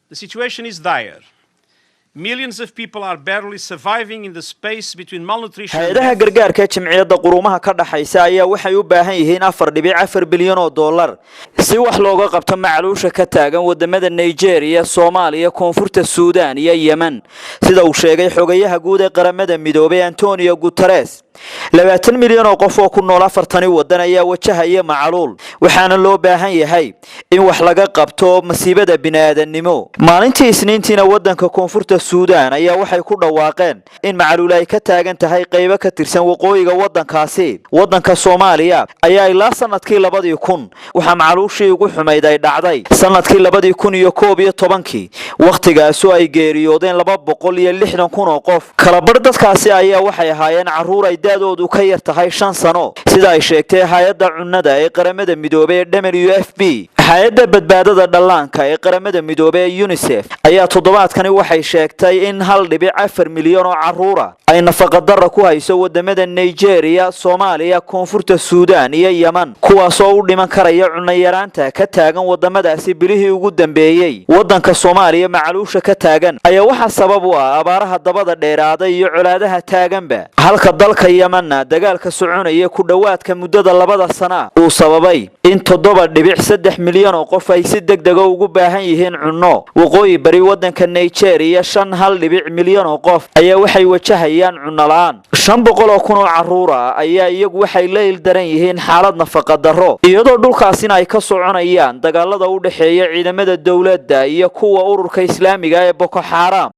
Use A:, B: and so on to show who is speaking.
A: The situation is dire. Millions of people are barely surviving in the space between malnutrition and
B: hay'adaha gargaarka jamciyadda quruumaha ka dhaxaysa ayaa waxay u baahan yihiin 4.4 bilyan oo dollar si wax looga qabto macluusha ka taagan wadamada Nigeria, Soomaaliya, Koonfurta Suudaan iyo Yemen sida uu sheegay xogayaha guud ee qaramada midoobay Antonio Guterres. 20 milyan oo qof oo ku nool 40 wadan ayaa wajahaya macluul waxaana loo baahan yahay in wax laga qabto masiibada bini'aadanimo. maalintii Isniintiina wadanka Koonfurta Suudaan ayaa waxay ku dhawaaqeen in macluul ay ka taagan tahay qaybo ka tirsan waqooyiga wadankaasi. wadanka Soomaaliya ayaa ilaa sanadkii 2000 waxa macluushii ugu xumayd ay dhacday sanadkii 2011 waqtigaas oo ay geeriyoodeen 260 oo qof. kala bar dadkaasi ayaa waxay ahaayeen caruur ay daadoodu ka yar tahay 5 sano sida ay sheegtay hay'adda cunnada ee qaramada midoobay WFP. hay'adda badbaadada dhallaanka ee qaramada midoobay UNICEF ayaa toddobaadkani waxay sheegtay in 1.4 milyan oo caruur ay nafaqa darro ku hayso wadamada Nigeria, Soomaaliya, Koonfurta Suudaan iyo Yemen kuwaas oo u dhiman karaya cunno yaraanta ka taagan wadamadaasi bilihii ugu dambeeyay. wadanka Soomaaliya macluusha ka taagan ayaa waxa sabab u ah abaaraha dabada dheeraaday iyo colaadaha taaganba halka dalka Yemen dagaalka soconaya ku dhawaadka muddada 2 sano uu sababay in 7.3 milyan oo qof ay si degdeg ah ugu baahan yihiin cunno. waqooyi bari wadanka Nigeria 5.1 milyan oo qof ayaa waxay wajahayaan cunno la'aan. 500,000 oo caruur ah ayaa iyagu waxay la ildaran yihiin xaalad nafaqa darro iyadoo dhulkaasina ay ka soconayaan dagaalada u dhaxeeya ciidamada dawladda iyo kuwa ururka Islaamiga ee Boko Haram